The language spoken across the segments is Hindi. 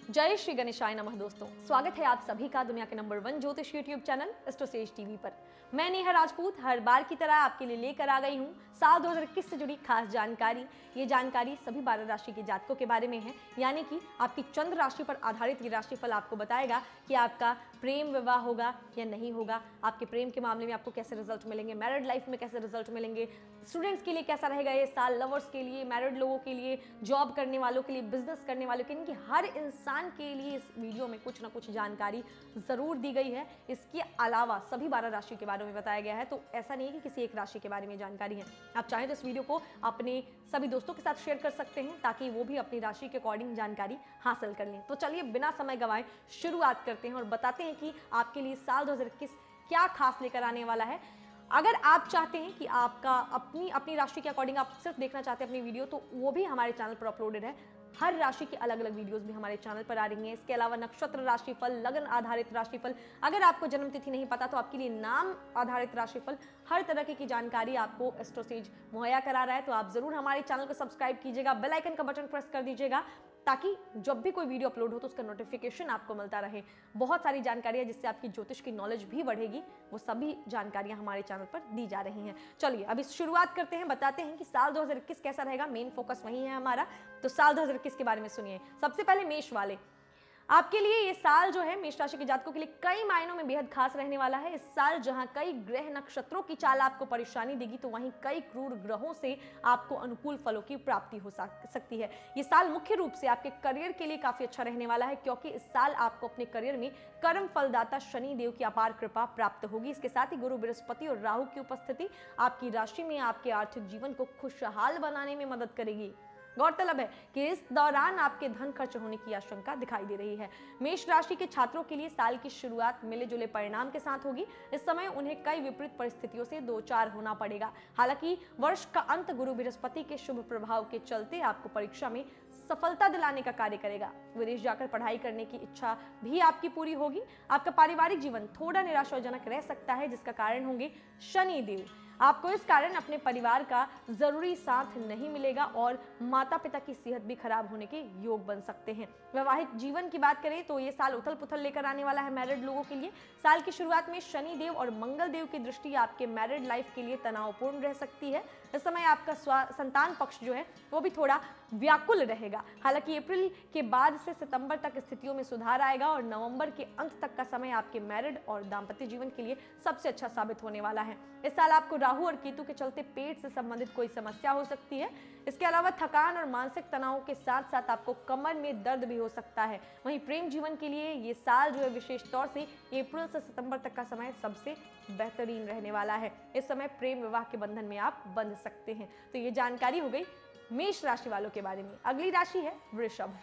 जय श्री गणेशाय नमः दोस्तों, स्वागत है आप सभी का दुनिया के नंबर 1 ज्योतिष यूट्यूब चैनल एस्ट्रोसेज टीवी पर। मैं नेहा राजपूत हर बार की तरह आपके लिए लेकर आ गई हूँ साल 2021 से जुड़ी खास जानकारी। ये जानकारी सभी 12 राशि के जातकों के बारे में है, यानी कि आपकी चंद्र राशि पर आधारित ये राशिफल आपको बताएगा कि आपका प्रेम विवाह होगा या नहीं होगा, आपके प्रेम के मामले में आपको कैसे रिजल्ट मिलेंगे, मैरिड लाइफ में कैसे रिजल्ट मिलेंगे, स्टूडेंट्स के लिए कैसा रहेगा ये साल, लवर्स के लिए, मैरिड लोगों के लिए, जॉब करने वालों के लिए, बिजनेस करने वालों के लिए, इनकी हर इंसान के लिए इस वीडियो में कुछ ना कुछ जानकारी जरूर दी गई है। इसके अलावा सभी 12 राशि के बारे में बताया गया है, तो ऐसा नहीं है कि किसी एक राशि के बारे में जानकारी है। आप चाहें तो इस वीडियो को अपने सभी दोस्तों के साथ शेयर कर सकते हैं ताकि वो भी अपनी राशि के अकॉर्डिंग जानकारी हासिल कर लें। तो चलिए बिना समय गंवाए शुरुआत करते हैं और बताते हैं कि आपके लिए साल 2021 क्या खास लेकर आने वाला है। अगर आप चाहते हैं कि आपका अपनी राशि के अकॉर्डिंग आप सिर्फ देखना चाहते हैं अपनी वीडियो, तो वो भी हमारे चैनल पर अपलोडेड है। हर राशि की अलग अलग वीडियोस भी हमारे चैनल पर आ रही हैं। इसके अलावा नक्षत्र राशिफल, लगन आधारित राशिफल, अगर आपको जन्म तिथि नहीं पता तो आपके लिए नाम आधारित राशिफल, हर तरह की जानकारी आपको एस्ट्रोसेज मुहैया करा रहा है। तो आप जरूर हमारे चैनल को सब्सक्राइब कीजिएगा, बेल आइकन का बटन प्रेस कर दीजिएगा ताकि जब भी कोई वीडियो अपलोड हो तो उसका नोटिफिकेशन आपको मिलता रहे। बहुत सारी जानकारियां जिससे आपकी ज्योतिष की नॉलेज भी बढ़ेगी, वो सभी जानकारियां हमारे चैनल पर दी जा रही हैं। चलिए अभी शुरुआत करते हैं, बताते हैं कि साल 2021 कैसा रहेगा। मेन फोकस वही है हमारा, तो साल 2021 के बारे में सुनिए। सबसे पहले मेष वाले, आपके लिए ये साल जो है मेष राशि के जातकों के लिए कई मायनों में बेहद खास रहने वाला है। इस साल जहां कई ग्रह नक्षत्रों की चाल आपको परेशानी देगी, तो वहीं कई क्रूर ग्रहों से आपको अनुकूल फलों की प्राप्ति हो सकती है। ये साल मुख्य रूप से आपके करियर के लिए काफी अच्छा रहने वाला है, क्योंकि इस साल आपको अपने करियर में कर्म फलदाता शनि देव की अपार कृपा प्राप्त होगी। इसके साथ ही गुरु बृहस्पति और राहु की उपस्थिति आपकी राशि में आपके आर्थिक जीवन को खुशहाल बनाने में मदद करेगी। गौरतलब है कि इस दौरान आपके धन खर्च होने की आशंका दिखाई दे रही है। मेष राशि के छात्रों के लिए साल की शुरुआत मिले जुले परिणाम के साथ होगी। इस समय उन्हें कई विपरीत परिस्थितियों से दो चार होना पड़ेगा। हालांकि वर्ष का अंत गुरु बृहस्पति के शुभ प्रभाव के चलते आपको परीक्षा में सफलता दिलाने का कार्य करेगा। विदेश जाकर पढ़ाई करने की इच्छा भी आपकी पूरी होगी। आपका पारिवारिक जीवन थोड़ा निराशाजनक रह सकता है, जिसका कारण होंगे शनि देव। आपको इस कारण अपने परिवार का जरूरी साथ नहीं मिलेगा और माता पिता की सेहत भी खराब होने के योग बन सकते हैं। वैवाहिक जीवन की बात करें तो ये साल उथल पुथल लेकर आने वाला है मैरिड लोगों के लिए। साल की शुरुआत में शनि देव और मंगल देव की दृष्टि आपके मैरिड लाइफ के लिए तनावपूर्ण रह सकती है। इस समय आपका संतान पक्ष जो है वो भी थोड़ा व्याकुल रहेगा। हालांकि अप्रैल के बाद से सितंबर तक स्थितियों में सुधार आएगा और नवंबर के अंत तक का समय आपके मैरिड और दाम्पत्य जीवन के लिए सबसे अच्छा साबित होने वाला है। इस साल आपको राहु और केतु के चलते पेट से संबंधित कोई समस्या हो सकती है। इसके अलावा थकान और मानसिक तनाव के साथ साथ आपको कमर में दर्द भी हो सकता है। वहीं प्रेम जीवन के लिए ये साल जो है विशेष तौर से अप्रैल से सितंबर तक का समय सबसे बेहतरीन रहने वाला है। इस समय प्रेम विवाह के बंधन में आप बंध सकते हैं। तो ये जानकारी हो गई मेष राशि वालों के बारे में। अगली राशि है वृषभ।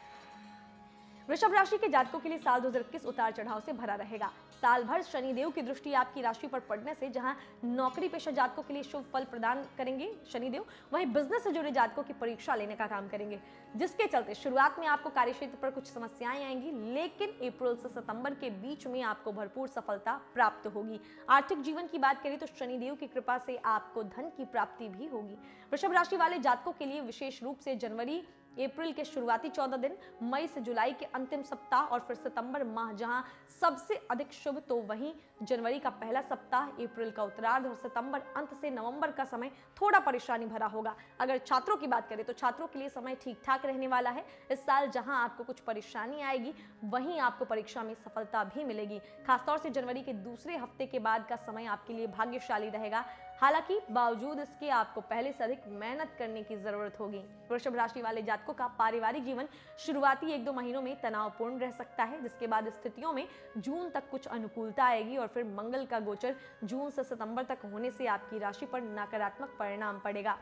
वृषभ राशि के जातकों के लिए साल 2021 उतार चढ़ाव से भरा रहेगा। साल भर शनिदेव की दृष्टि आपकी राशि पर पड़ने से जहां नौकरी पेशा जातकों के लिए शुभ फल प्रदान करेंगे शनिदेव, वहीं बिजनेस से जुड़े जातकों की परीक्षा लेने का काम करेंगे, जिसके चलते शुरुआत में आपको कार्यक्षेत्र पर कुछ समस्याएं आएंगी, लेकिन अप्रैल से सितंबर के बीच में आपको भरपूर सफलता प्राप्त होगी। आर्थिक जीवन की बात करें तो शनिदेव की कृपा से आपको धन की प्राप्ति भी होगी। वृषभ राशि वाले जातकों के लिए विशेष रूप से जनवरी अप्रैल के शुरुआती 14 दिन, मई से जुलाई के अंतिम सप्ताह और फिर सितंबर माह जहां सबसे अधिक शुभ, तो वहीं जनवरी का पहला सप्ताह, अप्रैल का उत्तरार्ध और सितंबर अंत से नवंबर का समय थोड़ा परेशानी भरा होगा। अगर छात्रों की बात करें तो छात्रों के लिए समय ठीक ठाक रहने वाला है। इस साल जहां आपको कुछ परेशानी आएगी, वहीं आपको परीक्षा में सफलता भी मिलेगी। खासतौर से जनवरी के दूसरे हफ्ते के बाद का समय आपके लिए भाग्यशाली रहेगा। हालांकि बावजूद इसके आपको पहले से अधिक मेहनत करने की जरूरत होगी। वृषभ राशि वाले जातकों का पारिवारिक जीवन शुरुआती 1-2 महीनों में तनावपूर्ण रह सकता है, जिसके बाद स्थितियों में जून तक कुछ अनुकूलता आएगी और फिर मंगल का गोचर जून से सितंबर तक होने से आपकी राशि पर नकारात्मक परिणाम पड़ेगा।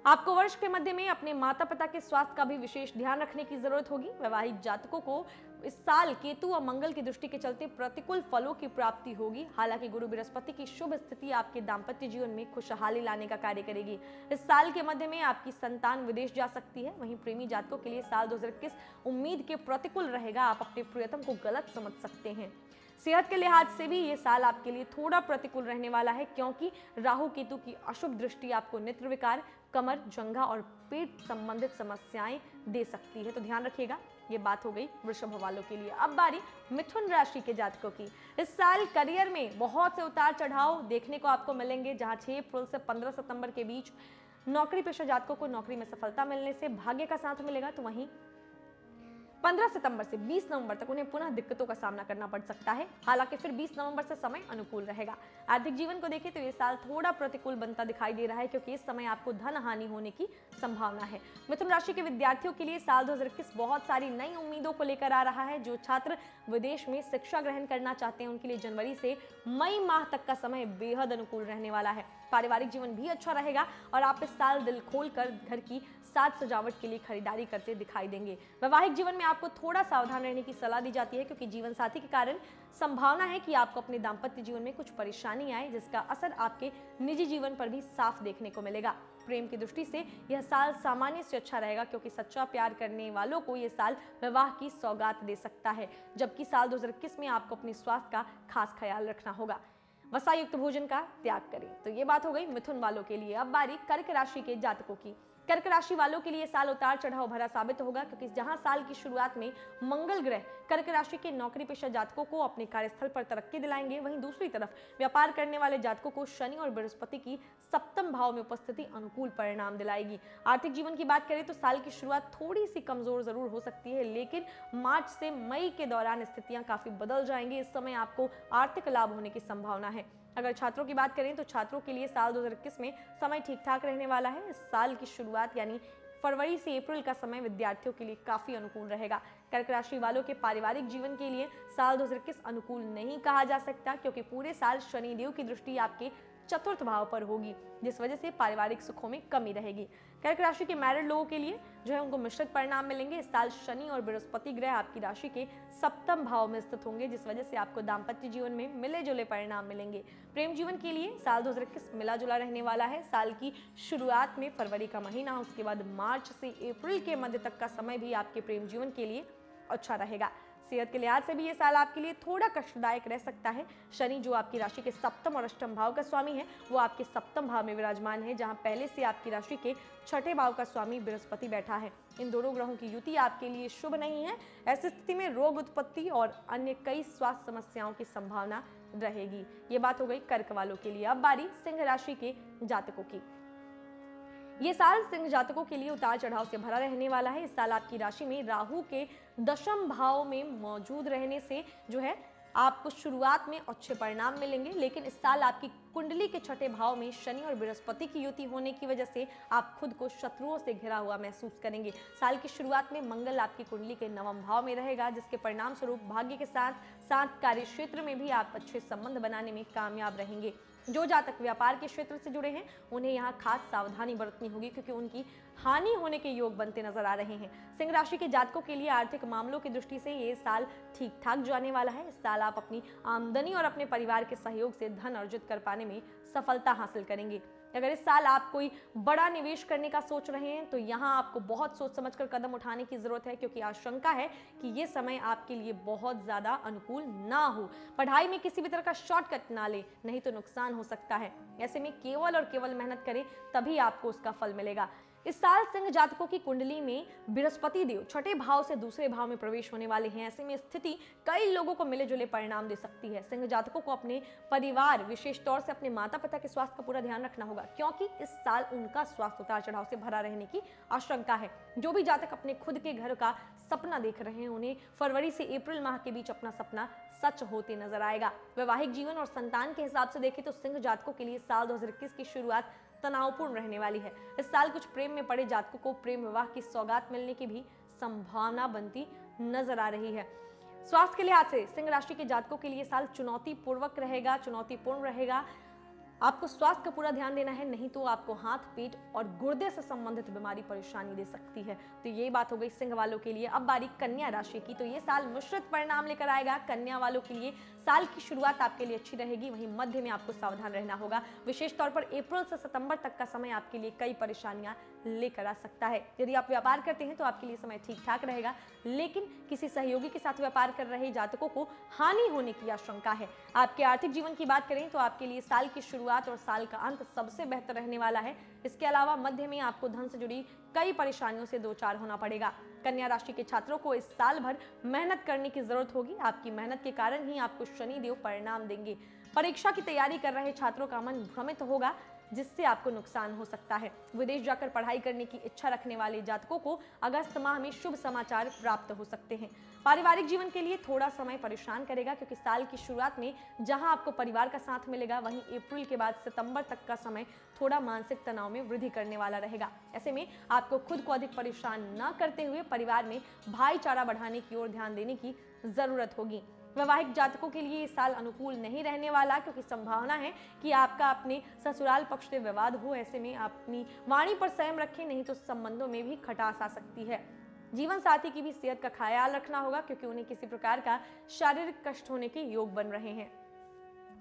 आपको वर्ष के मध्य में अपने माता पिता के स्वास्थ्य का भी विशेष ध्यान रखने की जरूरत होगी। वैवाहिक जातकों को इस साल केतु और मंगल की दृष्टि के चलते प्रतिकूल फलों की प्राप्ति होगी। हालांकि गुरु बृहस्पति की शुभ स्थिति आपके दाम्पत्य जीवन में खुशहाली लाने का कार्य करेगी। इस साल के मध्य में आपकी संतान विदेश जा सकती है। वहीं प्रेमी जातकों के लिए साल 2021 उम्मीद के प्रतिकूल रहेगा। आप अपने प्रियतम को गलत समझ सकते हैं। सेहत के लिहाज से भी ये साल आपके लिए थोड़ा प्रतिकूल रहने वाला है, क्योंकि राहु केतु की अशुभ दृष्टि आपको नेत्र विकार, कमर, जंघा और पेट संबंधित समस्याएं दे सकती है, तो ध्यान रखिएगा। ये बात हो गई वृषभ वालों के लिए। अब बारी मिथुन राशि के जातकों की। इस साल करियर में बहुत से उतार चढ़ाव देखने को आपको मिलेंगे, जहां 6 अप्रैल से 15 सितंबर के बीच नौकरी पेशा जातकों को नौकरी में सफलता मिलने से भाग्य का साथ मिलेगा, तो वहीं 15 सितंबर से 20 नवंबर तक उन्हें पुनः दिक्कतों का सामना करना पड़ सकता है। हालांकि फिर 20 नवंबर से समय अनुकूल रहेगा। आर्थिक जीवन को देखें तो ये साल थोड़ा प्रतिकूल बनता दिखाई दे रहा है, क्योंकि इस समय आपको धन हानि होने की संभावना है। मिथुन राशि के विद्यार्थियों के लिए साल 2021 बहुत सारी नई उम्मीदों को लेकर आ रहा है। जो छात्र विदेश में शिक्षा ग्रहण करना चाहते हैं उनके लिए जनवरी से मई माह तक का समय बेहद अनुकूल रहने वाला है। पारिवारिक जीवन भी अच्छा रहेगा और आप इस साल दिल खोलकर घर की साज सजावट के लिए खरीदारी करते दिखाई देंगे। वैवाहिक जीवन में आपको थोड़ा सावधान रहने की सलाह दी जाती है, क्योंकि जीवन साथी के कारण संभावना है कि आपको अपने दाम्पत्य जीवन में कुछ परेशानी आए, जिसका असर आपके निजी जीवन पर भी साफ देखने को मिलेगा। प्रेम की दृष्टि से यह साल सामान्य से अच्छा रहेगा, क्योंकि सच्चा प्यार करने वालों को यह साल विवाह की सौगात दे सकता है। जबकि साल 2021 में आपको अपने स्वास्थ्य का खास ख्याल रखना होगा। वसा युक्त भोजन का त्याग करें। तो ये बात हो गई मिथुन वालों के लिए। अब बारी कर्क राशि के जातकों की। कर्क राशि वालों के लिए साल उतार चढ़ाव भरा साबित होगा, क्योंकि जहां साल की शुरुआत में मंगल ग्रह कर्क राशि के नौकरी पेशा जातकों को अपने कार्यस्थल पर तरक्की दिलाएंगे, वहीं दूसरी तरफ व्यापार करने वाले जातकों को शनि और बृहस्पति की सप्तम भाव में उपस्थिति अनुकूल परिणाम दिलाएगी। आर्थिक जीवन की बात करें तो साल की शुरुआत थोड़ी सी कमजोर जरूर हो सकती है, लेकिन मार्च से मई के दौरान स्थितियां काफी बदल जाएंगी। इस समय आपको आर्थिक लाभ होने की संभावना है। अगर छात्रों की बात करें तो छात्रों के लिए साल 2021 में समय ठीक ठाक रहने वाला है। इस साल की शुरुआत यानी फरवरी से अप्रैल का समय विद्यार्थियों के लिए काफी अनुकूल रहेगा। कर्क राशि वालों के पारिवारिक जीवन के लिए साल 2021 अनुकूल नहीं कहा जा सकता, क्योंकि पूरे साल शनिदेव की दृष्टि आपके चतुर्थ भाव पर होगी, जिस वजह से पारिवारिक सुखों में कमी रहेगी। कर्क राशि के मैरिड लोगों के लिए जो है उनको मिश्रित परिणाम मिलेंगे। इस साल शनि और बृहस्पति ग्रह आपकी राशि के सप्तम भाव में स्थित होंगे, जिस वजह से आपको दाम्पत्य जीवन में मिले जुले परिणाम मिलेंगे। प्रेम जीवन के लिए साल 2021 मिला जुला रहने वाला है। साल की शुरुआत में फरवरी का महीना, उसके बाद मार्च से अप्रैल के मध्य तक का समय भी आपके प्रेम जीवन के लिए अच्छा रहेगा। सेहत के लिहाज से भी ये साल आपके लिए थोड़ा कष्टदायक रह सकता है। शनि जो आपकी राशि के सप्तम और अष्टम भाव का स्वामी है, वो आपके सप्तम भाव में विराजमान है, जहां पहले से आपकी राशि के छठे भाव का स्वामी बृहस्पति बैठा है। इन दोनों ग्रहों की युति आपके लिए शुभ नहीं है। ऐसी स्थिति में रोग उत्पत्ति और अन्य कई स्वास्थ्य समस्याओं की संभावना रहेगी। ये बात हो गई कर्क वालों के लिए। अब बारी सिंह राशि के जातकों की। ये साल सिंह जातकों के लिए उतार चढ़ाव से भरा रहने वाला है। इस साल आपकी राशि में राहु के दशम भाव में मौजूद रहने से जो है आपको शुरुआत में अच्छे परिणाम मिलेंगे, लेकिन इस साल आपकी कुंडली के छठे भाव में शनि और बृहस्पति की युति होने की वजह से आप खुद को शत्रुओं से घिरा हुआ महसूस करेंगे। साल की शुरुआत में मंगल आपकी कुंडली के नवम भाव में रहेगा, जिसके परिणाम स्वरूप भाग्य के साथ साथ कार्य क्षेत्र में भी आप अच्छे संबंध बनाने में कामयाब रहेंगे। जो जातक व्यापार के क्षेत्र से जुड़े हैं उन्हें यहाँ खास सावधानी बरतनी होगी, क्योंकि उनकी हानि होने के योग बनते नजर आ रहे हैं। सिंह राशि के जातकों के लिए आर्थिक मामलों की दृष्टि से ये साल ठीक ठाक जाने वाला है। इस साल आप अपनी आमदनी और अपने परिवार के सहयोग से धन अर्जित कर पाने में सफलता हासिल करेंगे। अगर इस साल आप कोई बड़ा निवेश करने का सोच रहे हैं तो यहाँ आपको बहुत सोच समझकर कदम उठाने की जरूरत है, क्योंकि आशंका है कि ये समय आपके लिए बहुत ज्यादा अनुकूल ना हो। पढ़ाई में किसी भी तरह का शॉर्टकट ना ले, नहीं तो नुकसान हो सकता है। ऐसे में केवल और केवल मेहनत करें, तभी आपको उसका फल मिलेगा। इस साल सिंह जातकों की कुंडली में बृहस्पति देव छठे भाव से दूसरे भाव में प्रवेश होने वाले हैं। ऐसे में स्थिति कई लोगों को मिले जुले परिणाम दे सकती है। सिंह जातकों को अपने परिवार, विशेष तौर से अपने माता पिता के स्वास्थ्य का पूरा ध्यान रखना होगा, क्योंकि इस साल उनका स्वास्थ्य उतार चढ़ाव से भरा रहने की आशंका है। जो भी जातक अपने खुद के घर का सपना देख रहे हैं, उन्हें फरवरी से अप्रैल माह के बीच अपना सपना सच होते नजर आएगा। वैवाहिक जीवन और संतान के हिसाब से देखें तो सिंह जातकों के लिए साल 2021 की शुरुआत तनावपूर्ण रहने वाली है। इस साल कुछ प्रेम में पड़े जातकों को प्रेम विवाह की सौगात मिलने की भी संभावना बनती नजर आ रही है। स्वास्थ्य के लिहाज से सिंह राशि के जातकों के लिए साल चुनौतीपूर्ण रहेगा। आपको स्वास्थ्य का पूरा ध्यान देना है, नहीं तो आपको हाथ, पेट और गुर्दे से संबंधित बीमारी परेशानी दे सकती है। तो ये बात हो गई सिंह वालों के लिए। अब बारी कन्या राशि की। तो ये साल मिश्रित परिणाम लेकर आएगा। कन्या वालों के लिए साल की शुरुआत आपके लिए अच्छी रहेगी, वहीं मध्य में आपको सावधान रहना होगा। विशेष तौर पर अप्रैल से सितंबर तक का समय आपके लिए कई परेशानियां लेकर आ सकता है। यदि आप व्यापार करते हैं तो आपके लिए समय ठीक ठाक रहेगा, लेकिन किसी सहयोगी के साथ व्यापार कर रहे जातकों को हानि होने की आशंका है। आपके आर्थिक जीवन की बात करें तो आपके लिए साल की शुरुआत और साल का अंत सबसे बेहतर रहने वाला है। इसके अलावा मध्य में आपको धन से जुड़ी कई परेशानियों से दो चार होना पड़ेगा। कन्या राशि के छात्रों को इस साल भर मेहनत करने की जरूरत होगी। आपकी मेहनत के कारण ही आपको शनिदेव परिणाम देंगे। परीक्षा की तैयारी कर रहे छात्रों का मन भ्रमित होगा, जिससे आपको नुकसान हो सकता है। विदेश जाकर पढ़ाई करने की इच्छा रखने वाले जातकों को अगस्त माह में शुभ समाचार प्राप्त हो सकते हैं। पारिवारिक जीवन के लिए थोड़ा समय परेशान करेगा, क्योंकि साल की शुरुआत में जहां आपको परिवार का साथ मिलेगा, वहीं अप्रैल के बाद सितंबर तक का समय थोड़ा मानसिक तनाव में वृद्धि करने वाला रहेगा। ऐसे में आपको खुद को अधिक परेशान न करते हुए परिवार में भाईचारा बढ़ाने की ओर ध्यान देने की जरूरत होगी। वैवाहिक जातकों के लिए ये साल अनुकूल नहीं रहने वाला, क्योंकि संभावना है कि आपका अपने ससुराल पक्ष से विवाद हो। ऐसे में अपनी वाणी पर संयम रखें, नहीं तो संबंधों में भी खटास आ सकती है। जीवन साथी की भी सेहत का ख्याल रखना होगा, क्योंकि उन्हें किसी प्रकार का शारीरिक कष्ट होने के योग बन रहे हैं।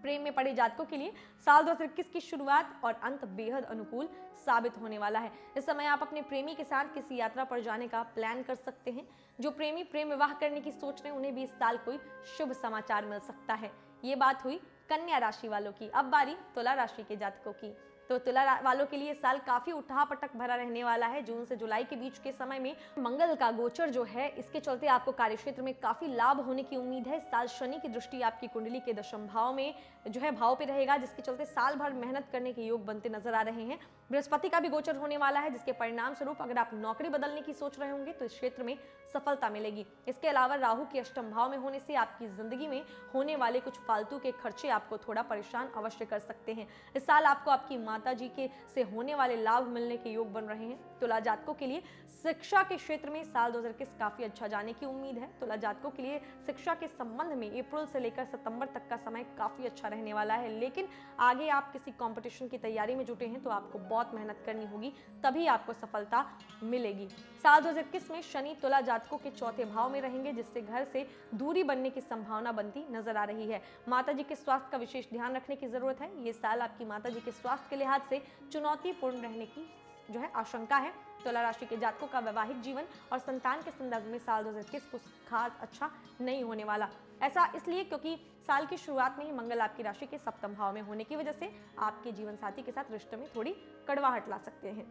प्रेम में पड़े जातकों के लिए साल 2021 की शुरुआत और अंत बेहद अनुकूल साबित होने वाला है। इस समय आप अपने प्रेमी के साथ किसी यात्रा पर जाने का प्लान कर सकते हैं। जो प्रेमी प्रेम विवाह करने की सोच रहे हैं, उन्हें भी इस साल कोई शुभ समाचार मिल सकता है। ये बात हुई कन्या राशि वालों की। अब बारी तुला राशि के जातकों की। तो तुला वालों के लिए साल काफी उठापटक भरा रहने वाला है। जून से जुलाई के बीच के समय में मंगल का गोचर जो है, इसके चलते आपको कार्यक्षेत्र में काफी लाभ होने की उम्मीद है। इस साल शनि की दृष्टि आपकी कुंडली के दशम भाव में जो है भाव पे रहेगा, जिसके चलते साल भर मेहनत करने के योग बनते नजर आ रहे हैं। बृहस्पति का भी गोचर होने वाला है, जिसके परिणाम स्वरूप अगर आप नौकरी बदलने की सोच रहे होंगे तो इस क्षेत्र में सफलता मिलेगी। इसके अलावा राहु के अष्टम भाव में होने से आपकी जिंदगी में होने वाले कुछ फालतू के खर्चे आपको थोड़ा परेशान अवश्य कर सकते हैं। इस साल आपको आपकी माता जी के से होने वाले लाभ मिलने के योग बन रहे हैं। तुला जातकों के लिए शिक्षा के क्षेत्र में साल 2021 काफी अच्छा जाने की उम्मीद है। तुला जातकों के लिए शिक्षा के संबंध में अप्रैल से लेकर सितंबर तक का समय काफी अच्छा रहने वाला है, लेकिन आगे आप किसी कंपटीशन की तैयारी में जुटे हैं तो आपको बहुत मेहनत करनी होगी, तभी आपको सफलता मिलेगी। साल 2021 में शनि तुला जातकों के चौथे भाव में रहेंगे, जिससे घर से दूरी बनने की संभावना बनती नजर आ रही है। माता जी के स्वास्थ्य का विशेष ध्यान रखने की जरूरत है। ये साल आपकी माता जी के स्वास्थ्य के लिहाज से चुनौतीपूर्ण रहने की जो है आशंका है। तुला राशि के जातकों का वैवाहिक जीवन और संतान के संदर्भ में साल 2021 कुछ खास अच्छा नहीं होने वाला। ऐसा इसलिए क्योंकि साल की शुरुआत में ही मंगल आपकी राशि के सप्तम भाव में होने की वजह से आपके जीवन साथी के साथ रिश्ते में थोड़ी कड़वाहट ला सकते हैं।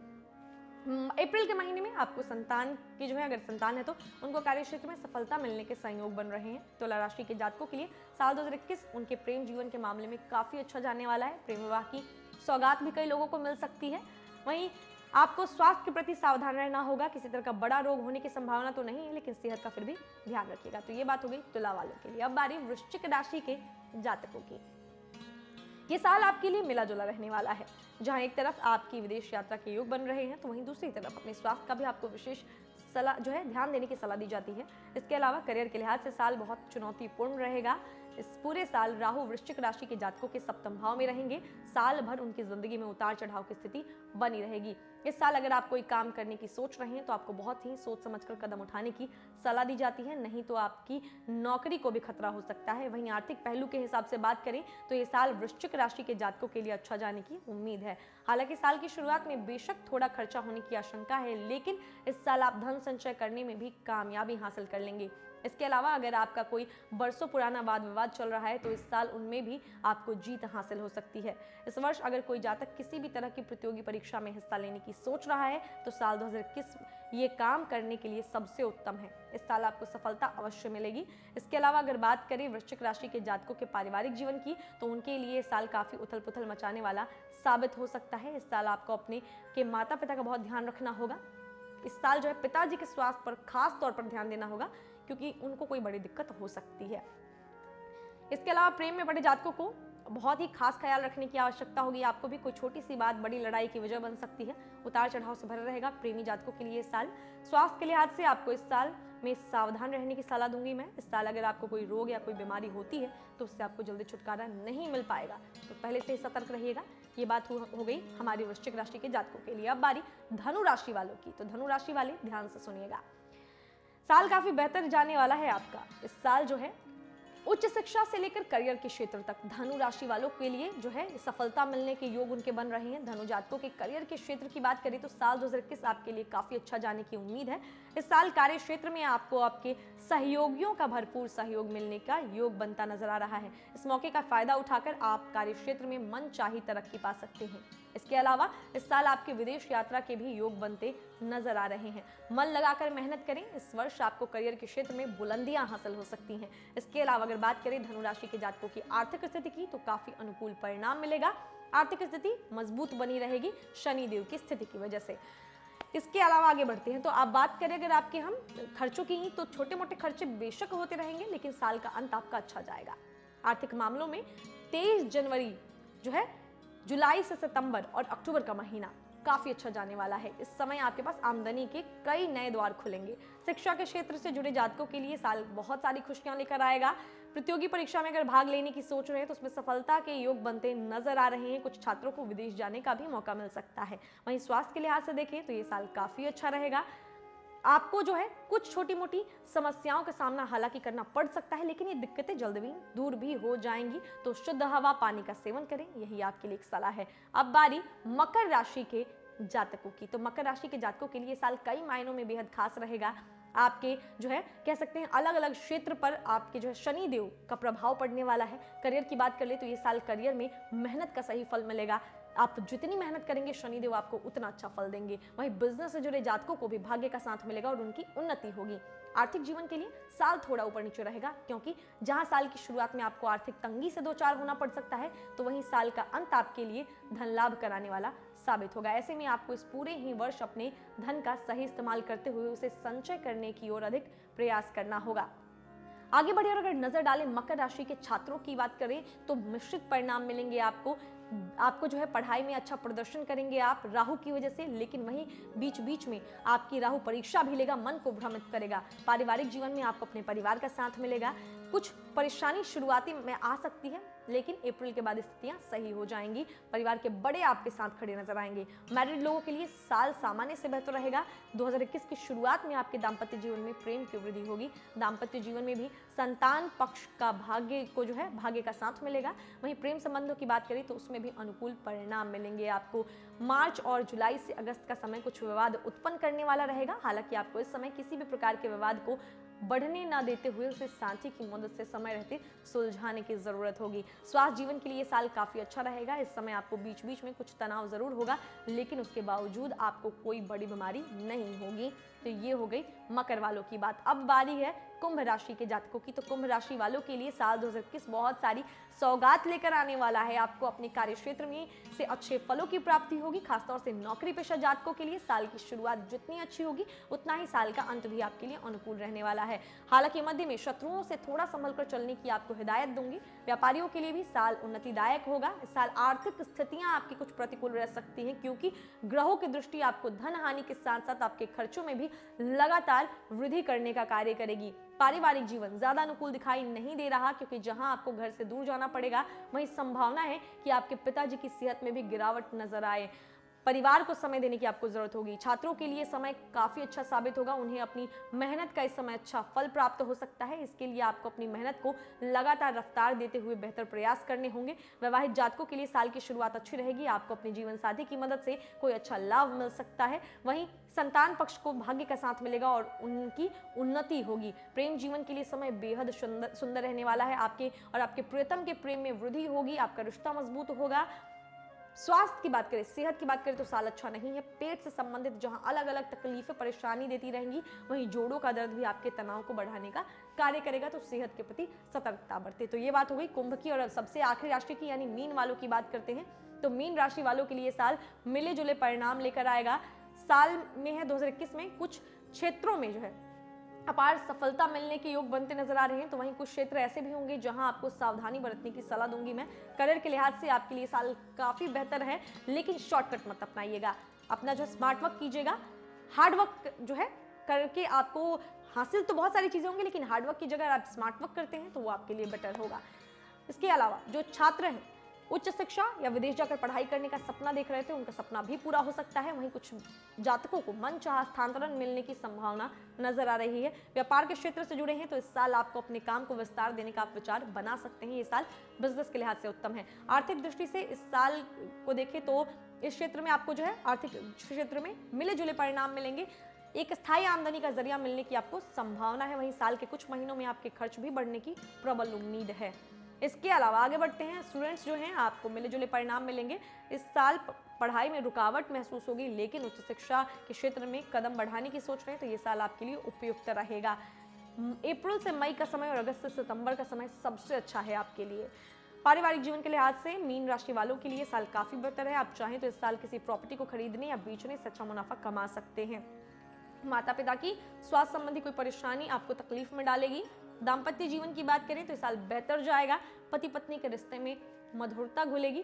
अप्रैल के महीने में आपको संतान की जो है, अगर संतान है तो उनको कार्यक्षेत्र में सफलता मिलने के संयोग बन रहे हैं। तुला राशि के जातकों के लिए साल 2021 उनके प्रेम जीवन के मामले में काफी अच्छा जाने वाला है। प्रेम विवाह की सौगात भी कई लोगों को मिल सकती है। वहीं आपको स्वास्थ्य के प्रति सावधान रहना होगा। किसी तरह का बड़ा रोग होने की संभावना तो नहीं है, लेकिन सेहत का फिर भी ध्यान रखिएगा। तो ये बात हो गई तुला वालों के लिए। अब बारी वृश्चिक राशि के जातकों की। ये साल आपके लिए मिला जुला रहने वाला है। जहां एक तरफ आपकी विदेश यात्रा के योग बन रहे हैं, तो वहीं दूसरी तरफ अपने स्वास्थ्य का भी आपको विशेष सलाह जो है ध्यान देने की सलाह दी जाती है। इसके अलावा करियर के लिहाज से साल बहुत चुनौतीपूर्ण रहेगा। इस पूरे साल राहु वृश्चिक राशि के जातकों के सप्तम भाव में रहेंगे। साल भर उनकी जिंदगी में उतार चढ़ाव की स्थिति बनी रहेगी। इस साल अगर आप कोई काम करने की सोच रहे हैं तो आपको बहुत ही सोच समझकर कदम उठाने की सलाह दी जाती है, नहीं तो आपकी नौकरी को भी खतरा हो सकता है। वहीं आर्थिक पहलू के हिसाब से बात करें तो ये साल वृश्चिक राशि के जातकों के लिए अच्छा जाने की उम्मीद है। हालांकि साल की शुरुआत में बेशक थोड़ा खर्चा होने की आशंका है, लेकिन इस साल आप धन संचय करने में भी कामयाबी हासिल कर लेंगे। इसके अलावा अगर आपका कोई बरसों पुराना वाद विवाद चल रहा है तो इस साल उनमें भी आपको जीत हासिल हो सकती है। इस वर्ष अगर कोई जातक किसी भी तरह की प्रतियोगी परीक्षा में हिस्सा लेने की सोच रहा है तो साल 2021 ये काम करने के लिए सबसे उत्तम है। इस साल आपको सफलता अवश्य मिलेगी। इसके अलावा अगर बात करें वृश्चिक राशि के जातकों के पारिवारिक जीवन की, तो उनके लिए साल काफी उथल पुथल मचाने वाला साबित हो सकता है। इस साल आपको अपने के माता पिता का बहुत ध्यान रखना होगा। इस साल जो है पिताजी के स्वास्थ्य पर खास तौर पर ध्यान देना होगा, क्योंकि उनको कोई बड़ी दिक्कत हो सकती है। इसके अलावा प्रेम में पड़े जातकों को बहुत ही खास ख्याल रखने की आवश्यकता होगी। आपको भी कोई छोटी सी बात बड़ी लड़ाई की वजह बन सकती है। उतार चढ़ाव से भरा रहेगा प्रेमी जातकों के लिए इस साल। स्वास्थ्य के लिहाज से आपको इस साल में सावधान रहने की सलाह दूंगी मैं। इस साल अगर आपको कोई रोग या कोई बीमारी होती है तो उससे आपको जल्दी छुटकारा नहीं मिल पाएगा, तो पहले से ही सतर्क रहिएगा। ये बात हो गई हमारी वृश्चिक राशि के जातकों के लिए। अब बारी धनु राशि वालों की। तो धनु राशि वाले ध्यान से सुनिएगा, साल काफी बेहतर जाने वाला है आपका। इस साल जो है उच्च शिक्षा से लेकर करियर के क्षेत्र तक धनु राशि वालों के लिए जो है सफलता मिलने के योग उनके बन रहे हैं। धनु जातकों के करियर के क्षेत्र की बात करें तो साल 2021 आपके लिए काफी अच्छा जाने की उम्मीद है। इस साल कार्य क्षेत्र में आपको आपके सहयोगियों का भरपूर सहयोग मिलने का योग बनता नजर आ रहा है। इस मौके का फायदा उठाकर आप कार्य क्षेत्र में मनचाही तरक्की पा सकते हैं। इसके अलावा इस साल आपके विदेश यात्रा के भी योग बनते नजर आ रहे हैं। मन लगाकर मेहनत करें, इस वर्ष आपको करियर के क्षेत्र में बुलंदियां हासिल हो सकती हैं। इसके अलावा अगर बात करें धनु राशि के जातकों की आर्थिक स्थिति की, तो काफी अनुकूल परिणाम मिलेगा। आर्थिक स्थिति मजबूत बनी रहेगी शनिदेव की स्थिति की वजह से। इसके अलावा आगे बढ़ते हैं तो आप बात करें अगर आपके हम खर्चों की ही, तो छोटे मोटे खर्चे बेशक होते रहेंगे, लेकिन साल का अंत आपका अच्छा जाएगा। आर्थिक मामलों में 23 जनवरी जो है, जुलाई से सितंबर और अक्टूबर का महीना काफी अच्छा जाने वाला है। इस समय आपके पास आमदनी के कई नए द्वार खुलेंगे। शिक्षा के क्षेत्र से जुड़े जातकों के लिए साल बहुत सारी खुशियां लेकर आएगा। प्रतियोगी परीक्षा में अगर भाग लेने की सोच रहे हैं तो उसमें सफलता के योग बनते नजर आ रहे हैं। कुछ छात्रों को विदेश जाने का भी मौका मिल सकता है। वहीं स्वास्थ्य के लिहाज से देखें तो ये साल काफी अच्छा रहेगा। आपको जो है कुछ छोटी मोटी समस्याओं का सामना हालांकि करना पड़ सकता है, लेकिन ये दिक्कतें जल्द भी दूर भी हो जाएंगी। तो शुद्ध हवा पानी का सेवन करें, यही आपके लिए एक सलाह है। अब बारी मकर राशि के जातकों की। तो मकर राशि के जातकों के लिए साल कई मायनों में बेहद खास रहेगा। आपके जो है कह सकते हैं अलग अलग क्षेत्र पर आपके जो है शनि देव का प्रभाव पड़ने वाला है। करियर की बात कर ले तो ये साल करियर में मेहनत का सही फल मिलेगा। आप जितनी मेहनत करेंगे शनिदेव आपको उतना अच्छा फल देंगे। वहीं बिजनेस से जुड़े जातकों को भी भाग्य का साथ मिलेगा और उनकी उन्नति होगी। आर्थिक जीवन के लिए साल थोड़ा ऊपर नीचे रहेगा, क्योंकि जहां साल की शुरुआत में आपको आर्थिक तंगी से दो चार होना पड़ सकता है, तो वहीं साल का अंत आपके लिए धन लाभ कराने वाला साबित होगा। ऐसे में आपको इस पूरे ही वर्ष अपने धन का सही इस्तेमाल करते हुए उसे संचय करने की ओर अधिक प्रयास करना होगा। आगे बढ़े और अगर नजर डालें मकर राशि के छात्रों की बात करें तो मिश्रित परिणाम मिलेंगे आपको जो है पढ़ाई में अच्छा प्रदर्शन करेंगे आप राहु की वजह से, लेकिन वहीं बीच बीच में आपकी राहु परीक्षा भी लेगा, मन को भ्रमित करेगा। पारिवारिक जीवन में आपको अपने परिवार का साथ मिलेगा। कुछ परेशानी शुरुआती में आ सकती है, लेकिन अप्रैल के बाद स्थितियां सही हो जाएंगी। परिवार के बड़े आपके साथ खड़े नजर आएंगे। मैरिड लोगों के लिए साल सामान्य से बेहतर रहेगा। 2021 की शुरुआत में आपके दाम्पत्य जीवन में प्रेम की वृद्धि होगी। दाम्पत्य जीवन में भी संतान पक्ष का भाग्य का साथ मिलेगा। वहीं प्रेम संबंधों की बात करें तो उसमें भी अनुकूल परिणाम मिलेंगे आपको। मार्च और जुलाई से अगस्त का समय कुछ विवाद उत्पन्न करने वाला रहेगा। हालांकि आपको इस समय किसी भी प्रकार के विवाद को बढ़ने ना देते हुए उसे साथी की मदद से समय रहते सुलझाने की जरूरत होगी। स्वास्थ्य जीवन के लिए साल काफी अच्छा रहेगा। इस समय आपको बीच बीच में कुछ तनाव जरूर होगा, लेकिन उसके बावजूद आपको कोई बड़ी बीमारी नहीं होगी। तो ये हो गई मकर वालों की बात। अब बारी है कुंभ राशि के जातकों की। तो कुंभ राशि वालों के लिए साल 2021 बहुत सारी सौगात लेकर आने वाला है। आपको अपने कार्य क्षेत्र में से अच्छे फलों की प्राप्ति होगी। खासतौर से नौकरी पेशा जातकों के लिए साल की शुरुआत जितनी अच्छी होगी उतना ही साल का अंत भी आपके लिए अनुकूल रहने वाला है। हालांकि मध्य में शत्रुओं से थोड़ा संभल कर चलने की आपको हिदायत दूंगी। व्यापारियों के लिए भी साल उन्नतिदायक होगा। इस साल आर्थिक स्थितियां आपकी कुछ प्रतिकूल रह सकती हैं, क्योंकि ग्रहों की दृष्टि आपको धन हानि के साथ साथ आपके खर्चों में भी लगातार वृद्धि करने का कार्य करेगी। पारिवारिक जीवन ज्यादा अनुकूल दिखाई नहीं दे रहा, क्योंकि जहां आपको घर से दूर जाना पड़ेगा वहीं संभावना है कि आपके पिताजी की सेहत में भी गिरावट नजर आए। परिवार को समय देने की आपको जरूरत होगी। छात्रों के लिए समय काफी अच्छा साबित होगा। उन्हें अपनी मेहनत का इस समय अच्छा फल प्राप्त हो सकता है। इसके लिए आपको अपनी मेहनत को लगातार रफ्तार देते हुए बेहतर प्रयास करने होंगे। वैवाहिक जातकों के लिए साल की शुरुआत अच्छी रहेगी। आपको अपने जीवन साथी की मदद से कोई अच्छा लाभ मिल सकता है। वहीं संतान पक्ष को भाग्य का साथ मिलेगा और उनकी उन्नति होगी। प्रेम जीवन के लिए समय बेहद सुंदर रहने वाला है। आपके और आपके प्रियतम के प्रेम में वृद्धि होगी। आपका रिश्ता मजबूत होगा। स्वास्थ्य की बात करें, सेहत की बात करें तो साल अच्छा नहीं है। पेट से संबंधित जहां अलग अलग तकलीफें परेशानी देती रहेंगी, वहीं जोड़ों का दर्द भी आपके तनाव को बढ़ाने का कार्य करेगा। तो सेहत के प्रति सतर्कता बरते। तो ये बात हो गई कुंभ की। और सबसे आखिरी राशि की यानी मीन वालों की बात करते हैं। तो मीन राशि वालों के लिए साल मिले जुले परिणाम लेकर आएगा। साल में है 2021 में कुछ क्षेत्रों में जो है अपार सफलता मिलने के योग बनते नजर आ रहे हैं। तो वहीं कुछ क्षेत्र ऐसे भी होंगे जहां आपको सावधानी बरतने की सलाह दूंगी मैं। करियर के लिहाज से आपके लिए साल काफी बेहतर है, लेकिन शॉर्टकट मत अपनाइएगा। अपना जो स्मार्ट वर्क कीजिएगा। हार्ड वर्क जो है करके आपको हासिल तो बहुत सारी चीजें होंगी, लेकिन हार्ड वर्क की जगह आप स्मार्ट वर्क करते हैं तो वो आपके लिए बेटर होगा। इसके अलावा जो छात्र हैं उच्च शिक्षा या विदेश जाकर पढ़ाई करने का सपना देख रहे थे, उनका सपना भी पूरा हो सकता है। वहीं कुछ जातकों को मनचाहा स्थानांतरण मिलने की संभावना नजर आ रही है। व्यापार के क्षेत्र से जुड़े हैं तो इस साल आपको अपने काम को विस्तार देने का आप विचार बना सकते हैं। ये साल बिजनेस के लिहाज से उत्तम है। आर्थिक दृष्टि से इस साल को देखें तो इस क्षेत्र में आपको जो है आर्थिक क्षेत्र में मिले जुले परिणाम मिलेंगे। एक स्थायी आमदनी का जरिया मिलने की आपको संभावना है। वहीं साल के कुछ महीनों में आपके खर्च भी बढ़ने की प्रबल उम्मीद है। इसके अलावा आगे बढ़ते हैं, स्टूडेंट्स जो हैं आपको मिले जुले परिणाम मिलेंगे। इस साल पढ़ाई में रुकावट महसूस होगी, लेकिन उच्च शिक्षा के क्षेत्र में कदम बढ़ाने की सोच रहे हैं तो ये साल आपके लिए उपयुक्त रहेगा। अप्रैल से मई का समय और अगस्त से सितंबर का समय सबसे अच्छा है आपके लिए। पारिवारिक जीवन के लिहाज से मीन राशि वालों के लिए साल काफी बेहतर है। आप चाहें तो इस साल किसी प्रॉपर्टी को खरीदने या बेचने से अच्छा मुनाफा कमा सकते हैं। माता पिता की स्वास्थ्य संबंधी कोई परेशानी आपको तकलीफ में डालेगी। दाम्पत्य जीवन की बात करें तो इस साल बेहतर जाएगा। पति पत्नी के रिश्ते में मधुरता घुलेगी,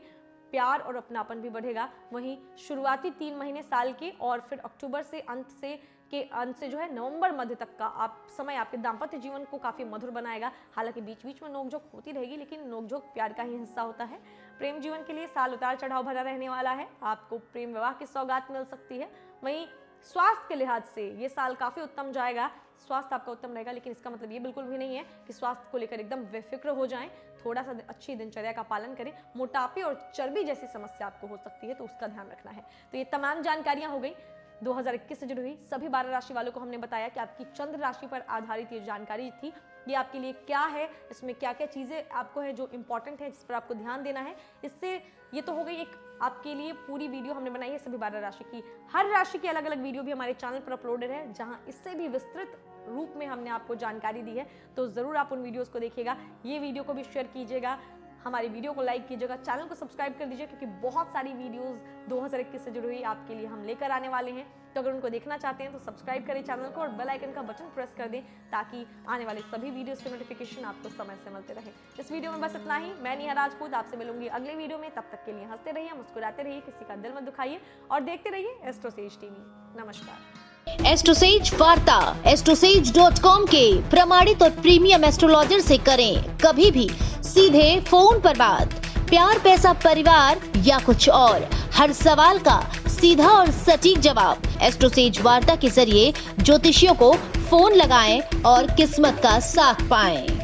प्यार और अपनापन भी बढ़ेगा। वहीं शुरुआती 3 महीने साल के और फिर अक्टूबर से अंत से जो है नवंबर मध्य तक का समय आपके दाम्पत्य जीवन को काफी मधुर बनाएगा। हालांकि बीच बीच में नोकझोंक होती रहेगी, लेकिन नोकझोंक प्यार का ही हिस्सा होता है। प्रेम जीवन के लिए साल उतार चढ़ाव भरा रहने वाला है। आपको प्रेम विवाह की सौगात मिल सकती है। वहीं स्वास्थ्य के लिहाज से ये साल काफी उत्तम जाएगा। स्वास्थ्य आपका उत्तम रहेगा, लेकिन इसका मतलब ये बिल्कुल भी नहीं है कि स्वास्थ्य को लेकर एकदम बेफिक्र हो जाएं। थोड़ा सा अच्छी दिनचर्या का पालन करें। मोटापे और चर्बी जैसी समस्या आपको हो सकती है, तो उसका ध्यान रखना है। तो ये तमाम जानकारियां हो गई 2021 से जुड़ी हुई सभी 12 राशि वालों को। हमने बताया कि आपकी चंद्र राशि पर आधारित ये जानकारी थी, ये आपके लिए क्या है, इसमें क्या क्या चीजें आपको है जो इंपॉर्टेंट है, जिस पर आपको ध्यान देना है। इससे ये तो हो गई एक आपके लिए पूरी वीडियो हमने बनाई है सभी 12 राशि की। हर राशि की अलग अलग वीडियो भी हमारे चैनल पर अपलोडेड है, जहां इससे भी विस्तृत रूप में हमने आपको जानकारी दी है। तो जरूर आप उन वीडियोस को देखिएगा। ये वीडियो को भी शेयर कीजिएगा, हमारी वीडियो को लाइक कीजिएगा, चैनल को सब्सक्राइब कर दीजिए, क्योंकि बहुत सारी वीडियोस 2021 से जुड़ी हुई आपके लिए हम लेकर आने वाले हैं। तो अगर उनको देखना चाहते हैं तो सब्सक्राइब करें चैनल को और बेल आइकन का बटन प्रेस कर दें, ताकि आने वाले सभी वीडियोस के नोटिफिकेशन आपको समय से मिलते रहे। इस वीडियो में बस इतना ही। मैं नेहा राजपूत आपसे मिलूंगी अगले वीडियो में। तब तक के लिए हंसते रहिए, मुस्कुराते रहिए, किसी का दिल मत दुखाइए और देखते रहिए एस्ट्रोसेज टीवी। नमस्कार। एस्ट्रोसेज वार्ता एस्ट्रोसेज.com के प्रमाणित और प्रीमियम एस्ट्रोलॉजर से करें कभी भी सीधे फोन पर बात। प्यार, पैसा, परिवार या कुछ और, हर सवाल का सीधा और सटीक जवाब। एस्ट्रोसेज वार्ता के जरिए ज्योतिषियों को फोन लगाएं और किस्मत का साथ पाएं।